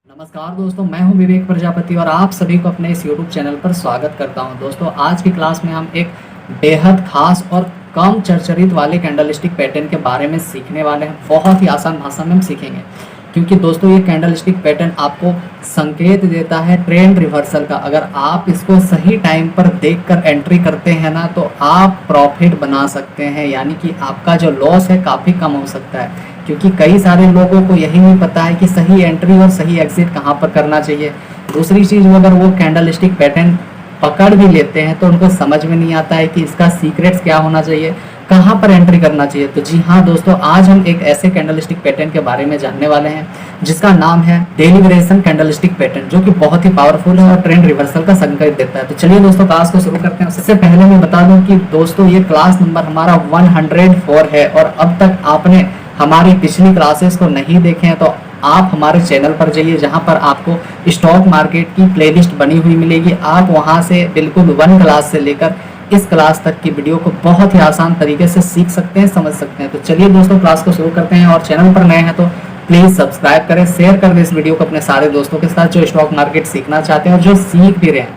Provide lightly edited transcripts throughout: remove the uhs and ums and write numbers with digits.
नमस्कार दोस्तों, मैं हूं विवेक प्रजापति और आप सभी को अपने इस YouTube चैनल पर स्वागत करता हूं। दोस्तों, आज की क्लास में हम एक बेहद खास और कम चर्चित वाले कैंडलस्टिक पैटर्न के बारे में सीखने वाले हैं। बहुत ही आसान भाषा में हम सीखेंगे, क्योंकि दोस्तों ये कैंडलस्टिक पैटर्न आपको संकेत देता है ट्रेंड रिवर्सल का। अगर आप इसको सही टाइम पर देखकर एंट्री करते हैं ना, तो आप प्रॉफिट बना सकते हैं, यानी कि आपका जो लॉस है काफ़ी कम हो सकता है। क्योंकि कई सारे लोगों को यही नहीं पता है कि सही एंट्री और सही एग्जिट कहाँ पर करना चाहिए। दूसरी चीज़, अगर वो कैंडलस्टिक पैटर्न पकड़ भी लेते हैं तो उनको समझ में नहीं आता है कि इसका सीक्रेट्स क्या होना चाहिए, कहाँ पर एंट्री करना चाहिए। तो जी हाँ दोस्तों, आज हम एक ऐसे कैंडलस्टिक पैटर्न के बारे में जानने वाले हैं जिसका नाम है डेली वेरिएशन कैंडलस्टिक पैटर्न, जो कि बहुत ही पावरफुल है और ट्रेंड रिवर्सल का संकेत देता है। तो चलिए दोस्तों, क्लास को शुरू करते हैं। उससे पहले मैं बता दूं कि दोस्तों ये क्लास नंबर हमारा 104 है और अब तक आपने हमारी पिछली क्लासेस को नहीं देखे हैं तो आप हमारे चैनल पर जाइए, जहां पर आपको स्टॉक मार्केट की प्लेलिस्ट बनी हुई मिलेगी। आप वहां से बिल्कुल 1 क्लास से लेकर इस क्लास तक की वीडियो को बहुत ही आसान तरीके से सीख सकते हैं, समझ सकते हैं। तो चलिए दोस्तों, क्लास को शुरू करते हैं। और चैनल पर नए हैं तो प्लीज़ सब्सक्राइब करें, शेयर कर दें इस वीडियो को अपने सारे दोस्तों के साथ जो स्टॉक मार्केट सीखना चाहते हैं और जो सीख भी रहे हैं।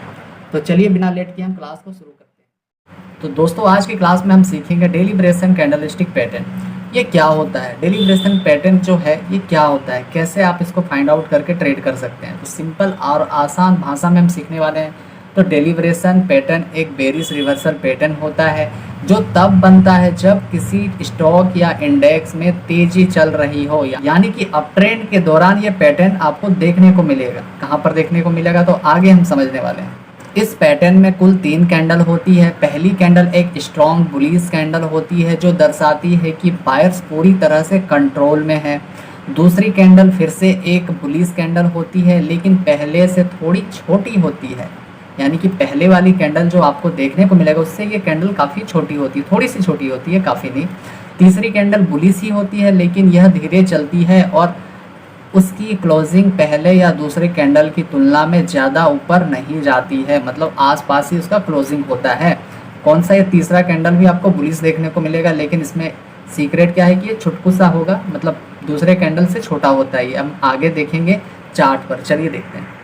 तो चलिए बिना लेट किए हम क्लास को शुरू करते हैं। तो दोस्तों, आज की क्लास में हम सीखेंगे डेली वेरिएशन कैंडलस्टिक पैटर्न। ये क्या होता है? डेली वेरिएशन पैटर्न जो है ये क्या होता है, कैसे आप इसको फाइंड आउट करके ट्रेड कर सकते हैं। तो सिंपल और आसान भाषा में हम सीखने वाले हैं। तो डेली वेरिएशन पैटर्न एक बेरिश रिवर्सल पैटर्न होता है जो तब बनता है जब किसी स्टॉक या इंडेक्स में तेजी चल रही हो, यानी कि अप ट्रेंड के दौरान ये पैटर्न आपको देखने को मिलेगा। कहाँ पर देखने को मिलेगा तो आगे हम समझने वाले हैं। इस पैटर्न में कुल 3 कैंडल होती है। पहली कैंडल एक स्ट्रॉन्ग बुलिश कैंडल होती है जो दर्शाती है कि बायर्स पूरी तरह से कंट्रोल में है। दूसरी कैंडल फिर से एक बुलिश कैंडल होती है, लेकिन पहले से थोड़ी छोटी होती है, यानी कि पहले वाली कैंडल जो आपको देखने को मिलेगा उससे ये कैंडल काफ़ी छोटी होती है, थोड़ी सी छोटी होती है, काफ़ी नहीं। तीसरी कैंडल बुलिश ही होती है, लेकिन यह धीरे चलती है और उसकी क्लोजिंग पहले या दूसरे कैंडल की तुलना में ज़्यादा ऊपर नहीं जाती है, मतलब आसपास ही उसका क्लोजिंग होता है। कौन सा? ये तीसरा कैंडल भी आपको बुलिश देखने को मिलेगा, लेकिन इसमें सीक्रेट क्या है कि ये छुटकू सा होगा, मतलब दूसरे कैंडल से छोटा होता है। हम आगे देखेंगे चार्ट पर। चलिए देखते हैं।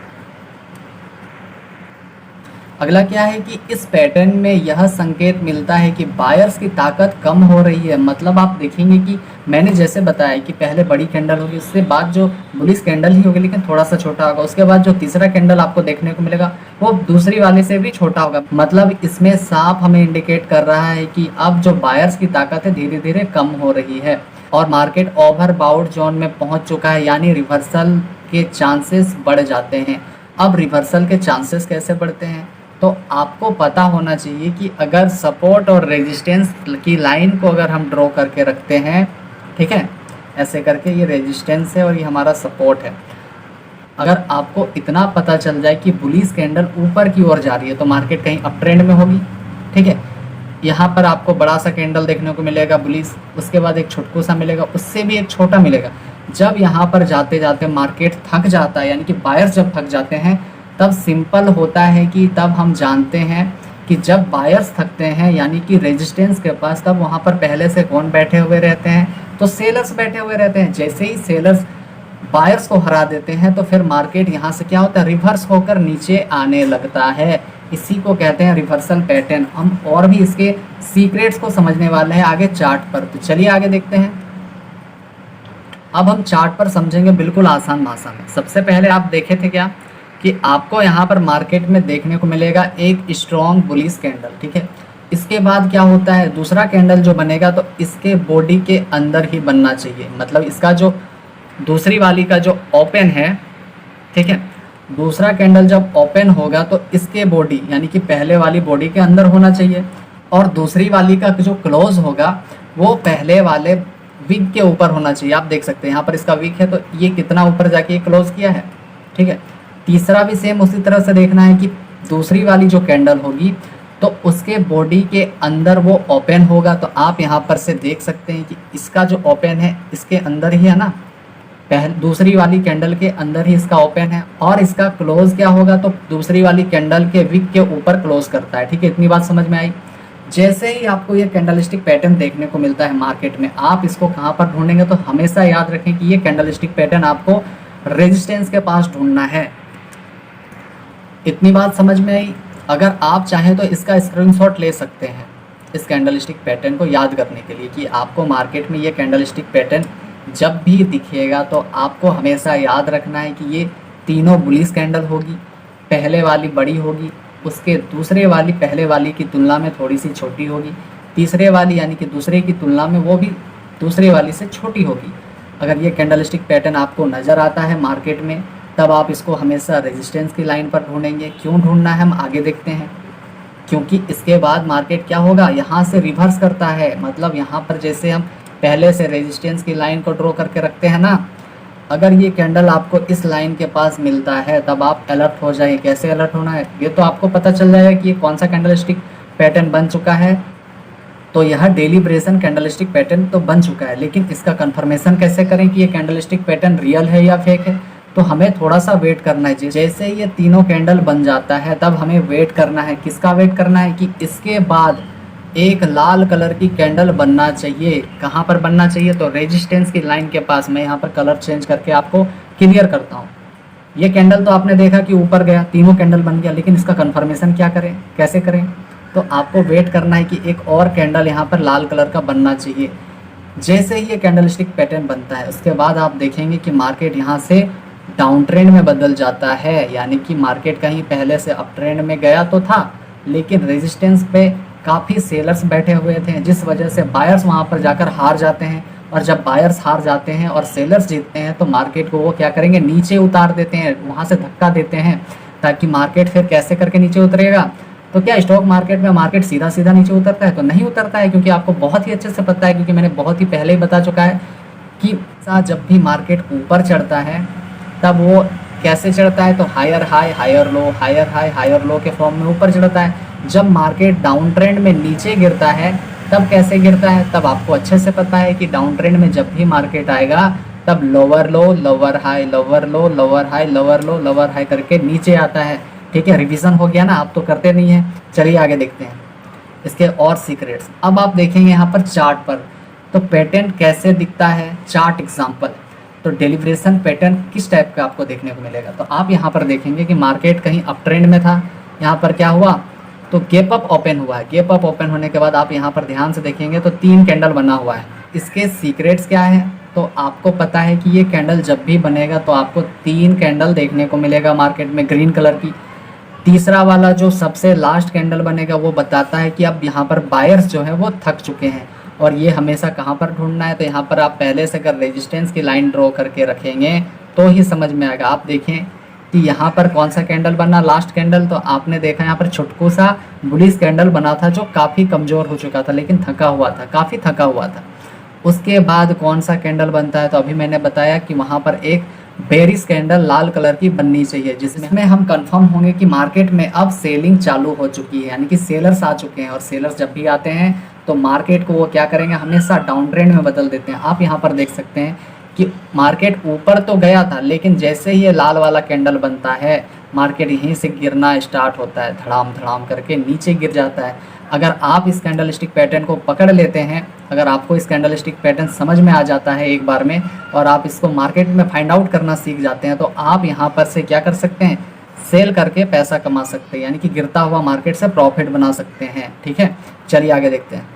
अगला क्या है कि इस पैटर्न में यह संकेत मिलता है कि बायर्स की ताकत कम हो रही है। मतलब आप देखेंगे कि मैंने जैसे बताया कि पहले बड़ी कैंडल होगी, उससे बाद जो बुलिश कैंडल ही होगी लेकिन थोड़ा सा छोटा होगा। उसके बाद जो तीसरा कैंडल आपको देखने को मिलेगा वो दूसरी वाले से भी छोटा होगा। मतलब इसमें साफ हमें इंडिकेट कर रहा है कि अब जो बायर्स की ताकत है धीरे धीरे कम हो रही है और मार्केट ओवरबाउट जोन में पहुँच चुका है, यानी रिवर्सल के चांसेस बढ़ जाते हैं। अब रिवर्सल के चांसेस कैसे बढ़ते हैं तो आपको पता होना चाहिए कि अगर सपोर्ट और रेजिस्टेंस की लाइन को अगर हम ड्रॉ करके रखते हैं, ठीक है, ऐसे करके ये रेजिस्टेंस है और ये हमारा सपोर्ट है। अगर आपको इतना पता चल जाए कि बुलिश कैंडल ऊपर की ओर जा रही है तो मार्केट कहीं अप ट्रेंड में होगी, ठीक है। यहाँ पर आपको बड़ा सा कैंडल देखने को मिलेगा बुलिश, उसके बाद एक छोटकू सा मिलेगा, उससे भी एक छोटा मिलेगा। जब यहाँ पर जाते जाते मार्केट थक जाता है, यानी कि बायर्स जब थक जाते हैं, तब सिंपल होता है कि तब हम जानते हैं कि जब बायर्स थकते हैं यानी कि रेजिस्टेंस के पास, तब वहाँ पर पहले से कौन बैठे हुए रहते हैं तो सेलर्स बैठे हुए रहते हैं। जैसे ही सेलर्स बायर्स को हरा देते हैं तो फिर मार्केट यहाँ से क्या होता है, रिवर्स होकर नीचे आने लगता है। इसी को कहते हैं रिवर्सल पैटर्न। हम और भी इसके सीक्रेट्स को समझने वाले हैं आगे चार्ट पर। तो चलिए आगे देखते हैं। अब हम चार्ट पर समझेंगे बिल्कुल आसान भाषा में। सबसे पहले आप देखे थे क्या कि आपको यहाँ पर मार्केट में देखने को मिलेगा एक स्ट्रॉन्ग बुलिश कैंडल, ठीक है। इसके बाद क्या होता है, दूसरा कैंडल जो बनेगा तो इसके बॉडी के अंदर ही बनना चाहिए, मतलब इसका जो दूसरी वाली का जो ओपन है, ठीक है, दूसरा कैंडल जब ओपन होगा तो इसके बॉडी यानी कि पहले वाली बॉडी के अंदर होना चाहिए और दूसरी वाली का जो क्लोज होगा वो पहले वाले विक के ऊपर होना चाहिए। आप देख सकते हैं यहाँ पर इसका विक है तो ये कितना ऊपर जाके क्लोज किया है, ठीक है। तीसरा भी सेम उसी तरह से देखना है कि दूसरी वाली जो कैंडल होगी तो उसके बॉडी के अंदर वो ओपन होगा। तो आप यहाँ पर से देख सकते हैं कि इसका जो ओपन है इसके अंदर ही है ना, दूसरी वाली कैंडल के अंदर ही इसका ओपन है। और इसका क्लोज क्या होगा तो दूसरी वाली कैंडल के विक के ऊपर क्लोज करता है, ठीक है। इतनी बात समझ में आई। जैसे ही आपको ये कैंडलस्टिक पैटर्न देखने को मिलता है मार्केट में, आप इसको कहाँ पर ढूंढेंगे तो हमेशा याद रखें कि ये कैंडलस्टिक पैटर्न आपको रेजिस्टेंस के पास ढूंढना है। इतनी बात समझ में आई। अगर आप चाहें तो इसका स्क्रीनशॉट ले सकते हैं इस कैंडलस्टिक पैटर्न को याद करने के लिए कि आपको मार्केट में ये कैंडलस्टिक पैटर्न जब भी दिखेगा तो आपको हमेशा याद रखना है कि ये तीनों बुलिश कैंडल होगी। पहले वाली बड़ी होगी, उसके दूसरे वाली पहले वाली की तुलना में थोड़ी सी छोटी होगी, तीसरे वाली यानी कि दूसरे की तुलना में वो भी दूसरे वाली से छोटी होगी। अगर ये कैंडलस्टिक पैटर्न आपको नज़र आता है मार्केट में, तब आप इसको हमेशा रेजिस्टेंस की लाइन पर ढूंढेंगे। क्यों ढूंढना है हम आगे देखते हैं। क्योंकि इसके बाद मार्केट क्या होगा, यहाँ से रिवर्स करता है। मतलब यहाँ पर जैसे हम पहले से रेजिस्टेंस की लाइन को ड्रॉ करके रखते हैं ना, अगर ये कैंडल आपको इस लाइन के पास मिलता है तब आप अलर्ट हो जाइए। कैसे अलर्ट होना है, ये तो आपको पता चल जाएगा कि ये कौन सा कैंडलस्टिक पैटर्न बन चुका है। तो यह डेलीब्रेशन कैंडलस्टिक पैटर्न तो बन चुका है, लेकिन इसका कंफर्मेशन कैसे करें कि ये कैंडलस्टिक पैटर्न रियल है या फेक है। तो हमें थोड़ा सा वेट करना है। जैसे ये तीनों कैंडल बन जाता है तब हमें वेट करना है। किसका वेट करना है कि इसके बाद एक लाल कलर की कैंडल बनना चाहिए। कहाँ पर बनना चाहिए, तो रेजिस्टेंस की लाइन के पास। मैं यहाँ पर कलर चेंज करके आपको क्लियर करता हूँ। ये कैंडल तो आपने देखा कि ऊपर गया, तीनों कैंडल बन गया, लेकिन इसका कंफर्मेशन क्या करें, कैसे करें। तो आपको वेट करना है कि एक और कैंडल यहाँ पर लाल कलर का बनना चाहिए। जैसे ही ये कैंडलस्टिक पैटर्न बनता है उसके बाद आप देखेंगे कि मार्केट यहाँ से डाउन ट्रेंड में बदल जाता है। यानी कि मार्केट कहीं पहले से अप ट्रेंड में गया तो था, लेकिन रेजिस्टेंस पे काफ़ी सेलर्स बैठे हुए थे, जिस वजह से बायर्स वहाँ पर जाकर हार जाते हैं। और जब बायर्स हार जाते हैं और सेलर्स जीतते हैं तो मार्केट को वो क्या करेंगे, नीचे उतार देते हैं, वहाँ से धक्का देते हैं, ताकि मार्केट फिर कैसे करके नीचे उतरेगा। तो क्या स्टॉक मार्केट में मार्केट सीधा सीधा नीचे उतरता है, तो नहीं उतरता है, क्योंकि आपको बहुत ही अच्छे से पता है, क्योंकि मैंने बहुत ही पहले ही बता चुका है कि जब भी मार्केट ऊपर चढ़ता है तब वो कैसे चढ़ता है, तो higher high higher low, higher high higher low के फॉर्म में ऊपर चढ़ता है। जब मार्केट डाउन ट्रेंड में नीचे गिरता है तब कैसे गिरता है, तब आपको अच्छे से पता है कि डाउन ट्रेंड में जब भी मार्केट आएगा तब लोअर लो लोअर हाई लोअर लो लोअर हाई लोअर लो लोअर हाई करके नीचे आता है। ठीक है, रिवीजन हो गया ना, आप तो करते नहीं हैं। चलिए आगे देखते हैं इसके और सीक्रेट्स। अब आप देखेंगे यहाँ पर चार्ट पर, तो पैटर्न कैसे दिखता है। चार्ट एग्जाम्पल, तो डेलिब्रेशन पैटर्न किस टाइप का आपको देखने को मिलेगा। तो आप यहाँ पर देखेंगे कि मार्केट कहीं अप ट्रेंड में था, यहाँ पर क्या हुआ, तो गैप अप ओपन हुआ है। गैप अप ओपन होने के बाद आप यहाँ पर ध्यान से देखेंगे तो 3 कैंडल बना हुआ है। इसके सीक्रेट्स क्या है, तो आपको पता है कि ये कैंडल जब भी बनेगा तो आपको 3 कैंडल देखने को मिलेगा मार्केट में ग्रीन कलर की। तीसरा वाला जो सबसे लास्ट कैंडल बनेगा वो बताता है कि अब यहाँ पर बायर्स जो है वो थक चुके हैं। और ये हमेशा कहाँ पर ढूंढना है, तो यहाँ पर आप पहले से अगर रेजिस्टेंस की लाइन ड्रॉ करके रखेंगे तो ही समझ में आएगा। आप देखें कि यहाँ पर कौन सा कैंडल बना, लास्ट कैंडल, तो आपने देखा यहाँ पर छुटकू सा बुलिश कैंडल बना था जो काफ़ी कमज़ोर हो चुका था, लेकिन थका हुआ था, काफ़ी थका हुआ था। उसके बाद कौन सा कैंडल बनता है, तो अभी मैंने बताया कि वहाँ पर एक बेरिश कैंडल लाल कलर की बननी चाहिए, जिसमें हम कंफर्म होंगे कि मार्केट में अब सेलिंग चालू हो चुकी है, यानी कि सेलर्स आ चुके हैं। और सेलर्स जब भी आते हैं तो मार्केट को वो क्या करेंगे, हमेशा डाउन ट्रेंड में बदल देते हैं। आप यहाँ पर देख सकते हैं कि मार्केट ऊपर तो गया था, लेकिन जैसे ही ये लाल वाला कैंडल बनता है मार्केट यहीं से गिरना स्टार्ट होता है, धड़ाम धड़ाम करके नीचे गिर जाता है। अगर आप इस कैंडलस्टिक पैटर्न को पकड़ लेते हैं, अगर आपको इस कैंडलस्टिक पैटर्न समझ में आ जाता है एक बार में, और आप इसको मार्केट में फाइंड आउट करना सीख जाते हैं, तो आप यहाँ पर से क्या कर सकते हैं, सेल करके पैसा कमा सकते हैं, यानी कि गिरता हुआ मार्केट से प्रॉफिट बना सकते हैं। ठीक है, चलिए आगे देखते हैं।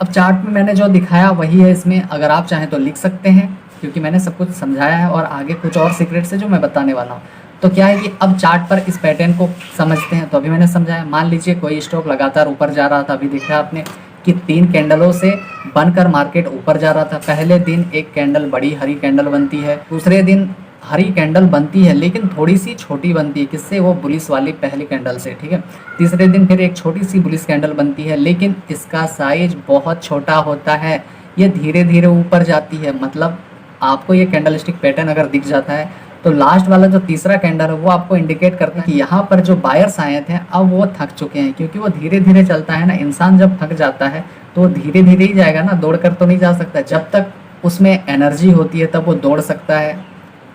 अब चार्ट में मैंने जो दिखाया वही है इसमें, अगर आप चाहें तो लिख सकते हैं, क्योंकि मैंने सब कुछ समझाया है और आगे कुछ और सीक्रेट्स है जो मैं बताने वाला हूँ। तो क्या है कि अब चार्ट पर इस पैटर्न को समझते हैं। तो अभी मैंने समझाया, मान लीजिए कोई स्टॉक लगातार ऊपर जा रहा था, अभी देखा आपने कि 3 कैंडलों से बनकर मार्केट ऊपर जा रहा था। पहले दिन एक कैंडल बड़ी हरी कैंडल बनती है, दूसरे दिन हरी कैंडल बनती है लेकिन थोड़ी सी छोटी बनती है, किससे, वो बुलिश वाली पहली कैंडल से। ठीक है, तीसरे दिन फिर एक छोटी सी बुलिश कैंडल बनती है, लेकिन इसका साइज बहुत छोटा होता है, ये धीरे धीरे ऊपर जाती है। मतलब आपको ये कैंडलस्टिक पैटर्न अगर दिख जाता है तो लास्ट वाला जो तीसरा कैंडल है वो आपको इंडिकेट करता है कि यहाँ पर जो बायर्स आए थे अब वो थक चुके हैं, क्योंकि वो धीरे धीरे चलता है ना। इंसान जब थक जाता है तो वो धीरे धीरे ही जाएगा ना, दौड़ कर तो नहीं जा सकता। जब तक उसमें एनर्जी होती है तब वो दौड़ सकता है,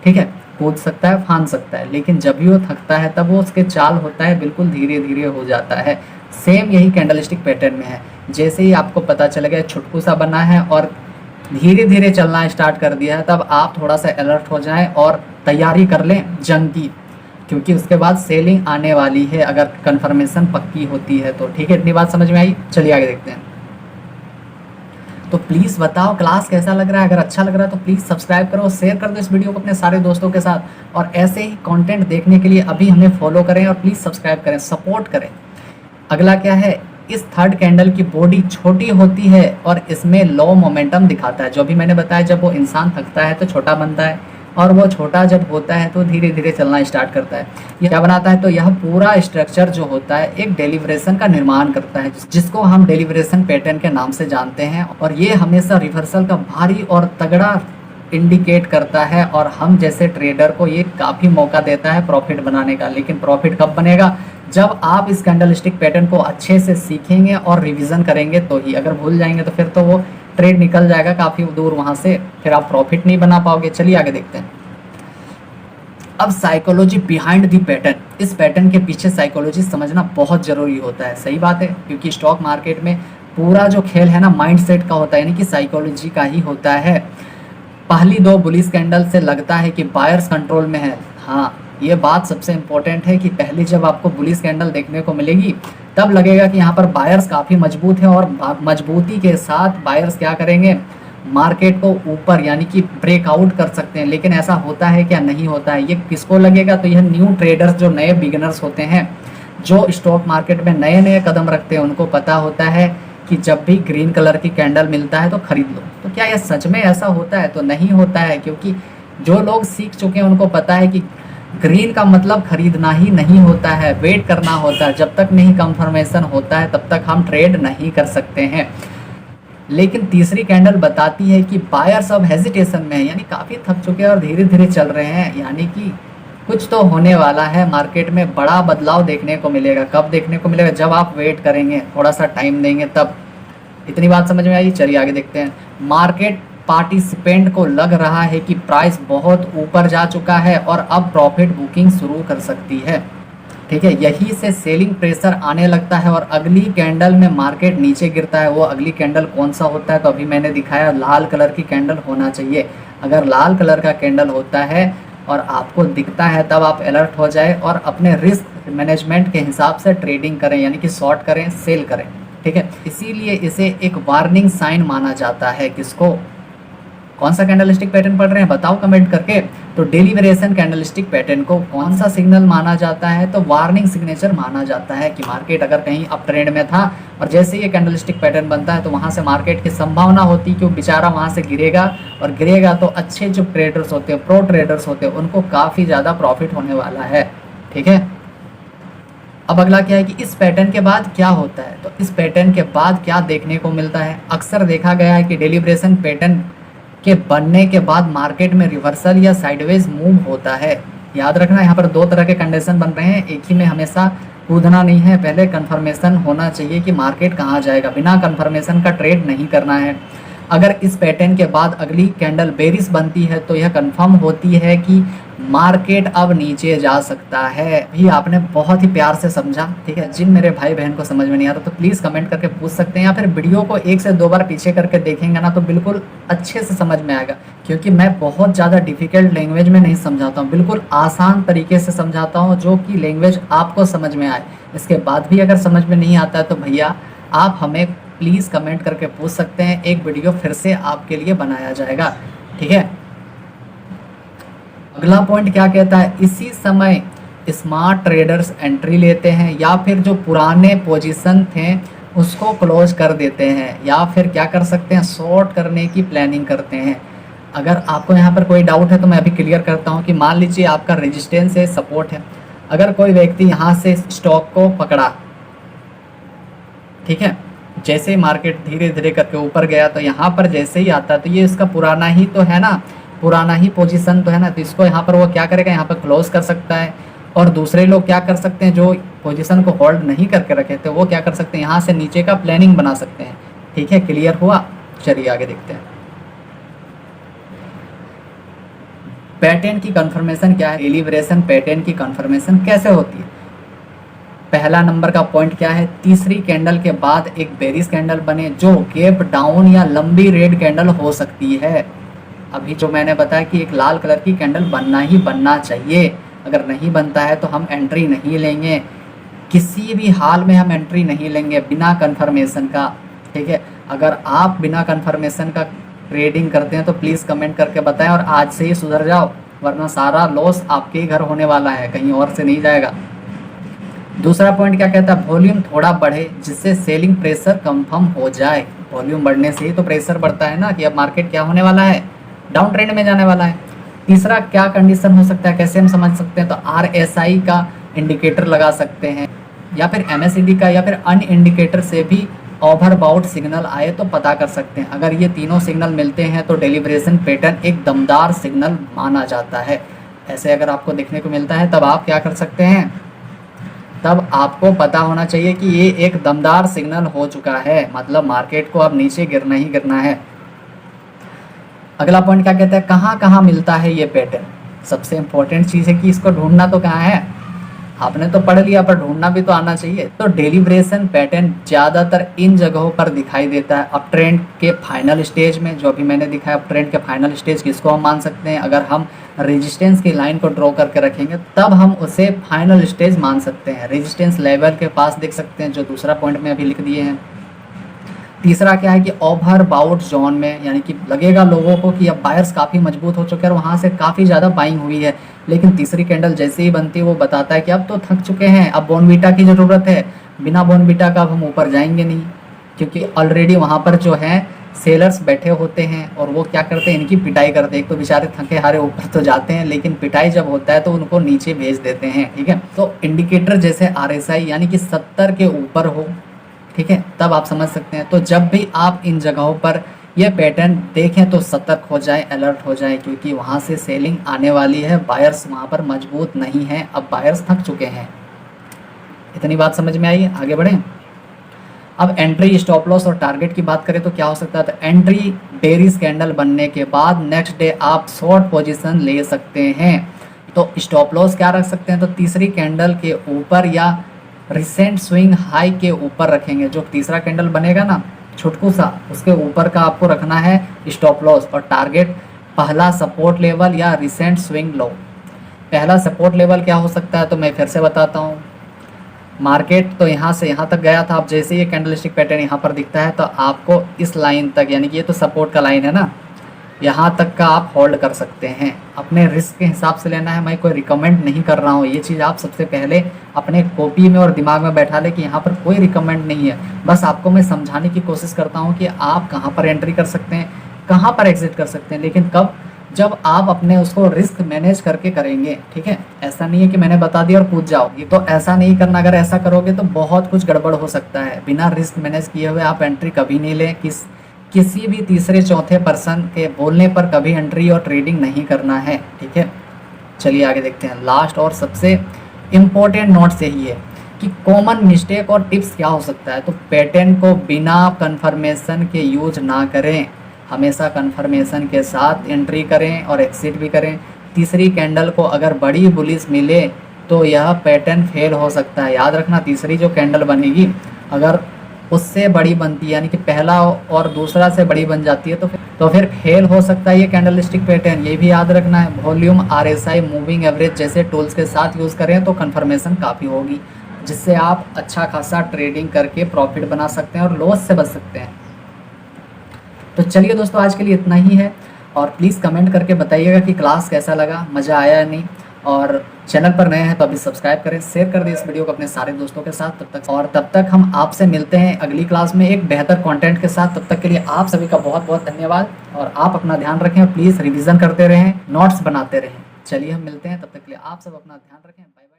ठीक है, कूद सकता है, फान सकता है, लेकिन जब भी वो थकता है तब वो उसके चाल होता है बिल्कुल धीरे धीरे हो जाता है। सेम यही कैंडलस्टिक पैटर्न में है। जैसे ही आपको पता चल गया छुटकू सा बना है और धीरे धीरे चलना स्टार्ट कर दिया है, तब आप थोड़ा सा अलर्ट हो जाएं और तैयारी कर लें जंग की, क्योंकि उसके बाद सेलिंग आने वाली है अगर कंफर्मेशन पक्की होती है तो। ठीक है, इतनी बात समझ में आई? चलिए आगे देखते हैं। तो प्लीज़ बताओ क्लास कैसा लग रहा है। अगर अच्छा लग रहा है तो प्लीज़ सब्सक्राइब करो, शेयर कर दो इस वीडियो को अपने सारे दोस्तों के साथ, और ऐसे ही कंटेंट देखने के लिए अभी हमें फॉलो करें और प्लीज़ सब्सक्राइब करें, सपोर्ट करें। अगला क्या है, इस थर्ड कैंडल की बॉडी छोटी होती है और इसमें लो मोमेंटम दिखाता है। जो भी मैंने बताया, जब वो इंसान थकता है तो छोटा बनता है, और वो छोटा जब होता है तो धीरे धीरे चलना स्टार्ट करता है। यह क्या बनाता है, तो यह पूरा स्ट्रक्चर जो होता है एक डेलिब्रेशन का निर्माण करता है, जिसको हम डेलिब्रेशन पैटर्न के नाम से जानते हैं। और ये हमेशा रिवर्सल का भारी और तगड़ा इंडिकेट करता है, और हम जैसे ट्रेडर को ये काफ़ी मौका देता है प्रॉफिट बनाने का। लेकिन प्रॉफिट कब बनेगा, जब आप इस कैंडलस्टिक पैटर्न को अच्छे से सीखेंगे और रिवीजन करेंगे तो ही। अगर भूल जाएंगे तो फिर तो वो ट्रेड निकल जाएगा काफ़ी दूर वहाँ से, फिर आप प्रॉफिट नहीं बना पाओगे। चलिए आगे देखते हैं। अब साइकोलॉजी बिहाइंड दी पैटर्न, इस पैटर्न के पीछे साइकोलॉजी समझना बहुत ज़रूरी होता है। सही बात है, क्योंकि स्टॉक मार्केट में पूरा जो खेल है ना माइंडसेट का होता है, यानी कि साइकोलॉजी का ही होता है। पहली दो बुलिश कैंडल से लगता है कि बायर्स कंट्रोल में है। हाँ, ये बात सबसे इम्पोर्टेंट है कि पहले जब आपको बुलिश कैंडल देखने को मिलेगी तब लगेगा कि यहाँ पर बायर्स काफ़ी मजबूत है, और मजबूती के साथ बायर्स क्या करेंगे, मार्केट को ऊपर यानी कि ब्रेकआउट कर सकते हैं। लेकिन ऐसा होता है क्या, नहीं होता है। ये किसको लगेगा, तो यह न्यू ट्रेडर्स जो नए बिगिनर्स होते हैं, जो स्टॉक मार्केट में नए नए कदम रखते हैं, उनको पता होता है कि जब भी ग्रीन कलर की कैंडल मिलता है तो खरीद लो। तो क्या यह सच में ऐसा होता है, तो नहीं होता है, क्योंकि जो लोग सीख चुके हैं उनको पता है कि ग्रीन का मतलब खरीदना ही नहीं होता है, वेट करना होता है। जब तक नहीं कंफर्मेशन होता है तब तक हम ट्रेड नहीं कर सकते हैं। लेकिन तीसरी कैंडल बताती है कि बायर्स अब हेजिटेशन में है, यानी काफ़ी थक चुके हैं और धीरे धीरे चल रहे हैं, यानी कि कुछ तो होने वाला है, मार्केट में बड़ा बदलाव देखने को मिलेगा। कब देखने को मिलेगा, जब आप वेट करेंगे, थोड़ा सा टाइम देंगे तब। इतनी बात समझ में आई? चलिए आगे देखते हैं। मार्केट पार्टिसिपेंट को लग रहा है कि प्राइस बहुत ऊपर जा चुका है और अब प्रॉफिट बुकिंग शुरू कर सकती है। ठीक है, यही से सेलिंग प्रेशर आने लगता है और अगली कैंडल में मार्केट नीचे गिरता है। वो अगली कैंडल कौन सा होता है, तो अभी मैंने दिखाया, लाल कलर की कैंडल होना चाहिए। अगर लाल कलर का कैंडल होता है और आपको दिखता है तब आप अलर्ट हो जाए और अपने रिस्क मैनेजमेंट के हिसाब से ट्रेडिंग करें, यानी कि शॉर्ट करें, सेल करें। ठीक है, इसीलिए इसे एक वार्निंग साइन माना जाता है। किसको, कौन सा कैंडलस्टिक पैटर्न पढ़ रहे हैं बताओ कमेंट करके। तो डेलिब्रेशन कैंडलस्टिक पैटर्न को कौन सा सिग्नल माना जाता है, तो वार्निंग सिग्नेचर माना जाता है कि मार्केट अगर कहीं अप ट्रेंड में था और जैसे ये कैंडलस्टिक पैटर्न बनता है तो वहाँ से मार्केट की संभावना होती है कि वो बेचारा वहाँ से गिरेगा, और गिरेगा तो अच्छे जो ट्रेडर्स होते हैं, प्रो ट्रेडर्स होते हैं, उनको काफ़ी ज़्यादा प्रॉफिट होने वाला है। ठीक है, अब अगला क्या है कि इस पैटर्न के बाद क्या होता है, तो इस पैटर्न के बाद क्या देखने को मिलता है। अक्सर देखा गया है कि डेलिब्रेशन पैटर्न के बनने के बाद मार्केट में रिवर्सल या साइडवेज मूव होता है। याद रखना, यहाँ पर दो तरह के कंडीशन बन रहे हैं, एक ही में हमेशा कूदना नहीं है। पहले कंफर्मेशन होना चाहिए कि मार्केट कहाँ जाएगा, बिना कंफर्मेशन का ट्रेड नहीं करना है। अगर इस पैटर्न के बाद अगली कैंडल बेरिश बनती है तो यह कंफर्म होती है कि मार्केट अब नीचे जा सकता है। भी आपने बहुत ही प्यार से समझा। ठीक है, जिन मेरे भाई बहन को समझ में नहीं आ रहा तो प्लीज़ कमेंट करके पूछ सकते हैं, या फिर वीडियो को 1 से 2 बार पीछे करके देखेंगे ना तो बिल्कुल अच्छे से समझ में आएगा। क्योंकि मैं बहुत ज़्यादा डिफ़िकल्ट लैंग्वेज में नहीं समझाता हूँ, बिल्कुल आसान तरीके से समझाता हूँ जो कि लैंग्वेज आपको समझ में आए। इसके बाद भी अगर समझ में नहीं आता है तो भैया आप हमें प्लीज़ कमेंट करके पूछ सकते हैं, एक वीडियो फिर से आपके लिए बनाया जाएगा। ठीक है, अगला पॉइंट क्या कहता है, इसी समय स्मार्ट ट्रेडर्स एंट्री लेते हैं या फिर जो पुराने पोजीशन थे उसको क्लोज कर देते हैं, या फिर क्या कर सकते हैं, शॉर्ट करने की प्लानिंग करते हैं। अगर आपको यहाँ पर कोई डाउट है तो मैं अभी क्लियर करता हूँ कि मान लीजिए आपका रेजिस्टेंस है, सपोर्ट है। अगर कोई व्यक्ति यहाँ से स्टॉक को पकड़ा, ठीक है, जैसे ही मार्केट धीरे धीरे करके ऊपर गया तो यहाँ पर जैसे ही आता तो ये इसका पुराना ही तो है ना, पुराना ही पोजीशन तो है ना, तो इसको यहाँ पर वो क्या करेगा, यहाँ पर क्लोज कर सकता है। और दूसरे लोग क्या कर सकते हैं, जो पोजीशन को होल्ड नहीं करके रखे थे वो क्या कर सकते हैं, यहाँ से नीचे का प्लानिंग बना सकते हैं। ठीक है, क्लियर हुआ? चलिए आगे देखते हैं। पैटर्न की कंफर्मेशन क्या है, डेलिब्रेशन पैटर्न की कंफर्मेशन कैसे होती है। पहला नंबर का पॉइंट क्या है, तीसरी कैंडल के बाद एक बेरिश कैंडल बने जो गैप डाउन या लंबी रेड कैंडल हो सकती है। अभी जो मैंने बताया कि एक लाल कलर की कैंडल बनना ही बनना चाहिए, अगर नहीं बनता है तो हम एंट्री नहीं लेंगे, किसी भी हाल में हम एंट्री नहीं लेंगे बिना कंफर्मेशन का। ठीक है, अगर आप बिना कंफर्मेशन का ट्रेडिंग करते हैं तो प्लीज़ कमेंट करके बताएं और आज से ही सुधर जाओ, वरना सारा लॉस आपके ही घर होने वाला है, कहीं और से नहीं जाएगा। दूसरा पॉइंट क्या कहता है, वॉल्यूम थोड़ा बढ़े जिससे सेलिंग प्रेशर कंफर्म हो जाए। वॉल्यूम बढ़ने से ही तो प्रेशर बढ़ता है ना कि अब मार्केट क्या होने वाला है, डाउन ट्रेंड में जाने वाला है। तीसरा क्या कंडीशन हो सकता है, कैसे हम समझ सकते हैं, तो RSI का इंडिकेटर लगा सकते हैं या फिर MACD का या फिर अन्य इंडिकेटर से भी ओवरबाउट सिग्नल आए तो पता कर सकते हैं। अगर ये तीनों सिग्नल मिलते हैं तो डेलिब्रेशन पैटर्न एक दमदार सिग्नल माना जाता है। ऐसे अगर आपको देखने को मिलता है तब आप क्या कर सकते हैं, तब आपको पता होना चाहिए कि ये एक दमदार सिग्नल हो चुका है, मतलब मार्केट को अब नीचे गिरना ही गिरना है। अगला पॉइंट क्या कहता है, कहाँ कहाँ मिलता है ये पैटर्न। सबसे इंपॉर्टेंट चीज़ है कि इसको ढूंढना तो कहाँ है, आपने तो पढ़ लिया पर ढूंढना भी तो आना चाहिए। तो डेलिब्रेशन पैटर्न ज़्यादातर इन जगहों पर दिखाई देता है, अप ट्रेंड के फाइनल स्टेज में, जो अभी मैंने दिखाया अप ट्रेंड के फाइनल स्टेज किसको हम मान सकते हैं, अगर हम रेजिस्टेंस की लाइन को ड्रॉ करके रखेंगे तब हम उसे फाइनल स्टेज मान सकते हैं। रेजिस्टेंस लेवल के पास देख सकते हैं, जो दूसरा पॉइंट में अभी लिख दिए हैं। तीसरा क्या है कि ओवरबाउट जोन में, यानी कि लगेगा लोगों को कि अब बायर्स काफ़ी मजबूत हो चुके हैं और वहाँ से काफ़ी ज़्यादा बाइंग हुई है, लेकिन तीसरी कैंडल जैसे ही बनती है वो बताता है कि अब तो थक चुके हैं, अब बोनवीटा की ज़रूरत है, बिना बोनवीटा का अब हम ऊपर जाएंगे नहीं, क्योंकि ऑलरेडी वहाँ पर जो है सेलर्स बैठे होते हैं और वो क्या करते हैं, इनकी पिटाई करते हैं। एक तो बेचारे थके हारे ऊपर तो जाते हैं, लेकिन पिटाई जब होता है तो उनको नीचे भेज देते हैं। ठीक है, तो इंडिकेटर जैसे RSI यानी कि 70 के ऊपर हो, ठीक है, तब आप समझ सकते हैं। तो जब भी आप इन जगहों पर यह पैटर्न देखें तो सतर्क हो जाए, अलर्ट हो जाए, क्योंकि वहाँ से सेलिंग आने वाली है, बायर्स वहाँ पर मजबूत नहीं हैं, अब बायर्स थक चुके हैं। इतनी बात समझ में आई, आगे बढ़ें। अब एंट्री, स्टॉप लॉस और टारगेट की बात करें तो क्या हो सकता है, तो एंट्री बेरिश कैंडल बनने के बाद नेक्स्ट डे आप शॉर्ट पोजीशन ले सकते हैं। तो स्टॉप लॉस क्या रख सकते हैं, तो तीसरी कैंडल के ऊपर या रिसेंट स्विंग हाई के ऊपर रखेंगे। जो तीसरा कैंडल बनेगा ना छुटकू सा, उसके ऊपर का आपको रखना है स्टॉप लॉस, और टारगेट पहला सपोर्ट लेवल या रिसेंट स्विंग लो। पहला सपोर्ट लेवल क्या हो सकता है, तो मैं फिर से बताता हूँ। मार्केट तो यहाँ से यहाँ तक गया था, अब जैसे ये कैंडलस्टिक पैटर्न यहाँ पर दिखता है तो आपको इस लाइन तक, यानी कि ये तो सपोर्ट का लाइन है ना, यहाँ तक का आप होल्ड कर सकते हैं। अपने रिस्क के हिसाब से लेना है, मैं कोई रिकमेंड नहीं कर रहा हूँ, ये चीज़ आप सबसे पहले अपने कॉपी में और दिमाग में बैठा ले कि यहाँ पर कोई रिकमेंड नहीं है। बस आपको मैं समझाने की कोशिश करता हूँ कि आप कहाँ पर एंट्री कर सकते हैं, कहाँ पर एग्जिट कर सकते हैं, लेकिन कब, जब आप अपने उसको रिस्क मैनेज करके करेंगे। ठीक है, ऐसा नहीं है कि मैंने बता दिया और कूद जाओ, ये तो ऐसा नहीं करना। अगर ऐसा करोगे तो बहुत कुछ गड़बड़ हो सकता है। बिना रिस्क मैनेज किए हुए आप एंट्री कभी नहीं लें, किसी भी तीसरे चौथे पर्सन के बोलने पर कभी एंट्री और ट्रेडिंग नहीं करना है। ठीक है, चलिए आगे देखते हैं। लास्ट और सबसे इम्पोर्टेंट नोट्स यही है कि कॉमन मिस्टेक और टिप्स क्या हो सकता है। तो पैटर्न को बिना कंफर्मेशन के यूज ना करें, हमेशा कंफर्मेशन के साथ एंट्री करें और एग्जिट भी करें। तीसरी कैंडल को अगर बड़ी बुलिश मिले तो यह पैटर्न फेल हो सकता है। याद रखना, तीसरी जो कैंडल बनेगी अगर उससे बड़ी बनती है, यानी कि पहला और दूसरा से बड़ी बन जाती है तो फिर फेल हो सकता है ये कैंडलस्टिक पैटर्न, ये भी याद रखना है। वॉल्यूम, RSI, मूविंग एवरेज जैसे टूल्स के साथ यूज़ करें तो कंफर्मेशन काफ़ी होगी, जिससे आप अच्छा खासा ट्रेडिंग करके प्रॉफिट बना सकते हैं और लॉस से बच सकते हैं। तो चलिए दोस्तों, आज के लिए इतना ही है, और प्लीज़ कमेंट करके बताइएगा कि क्लास कैसा लगा, मज़ा आया या नहीं। और चैनल पर नए हैं तो अभी सब्सक्राइब करें, शेयर कर दें इस वीडियो को अपने सारे दोस्तों के साथ। तब तक हम आपसे मिलते हैं अगली क्लास में एक बेहतर कंटेंट के साथ। तब तक के लिए आप सभी का बहुत बहुत धन्यवाद, और आप अपना ध्यान रखें, प्लीज़ रिवीजन करते रहें, नोट्स बनाते रहें। चलिए हम मिलते हैं, तब तक के लिए आप सब अपना ध्यान रखें, बाय।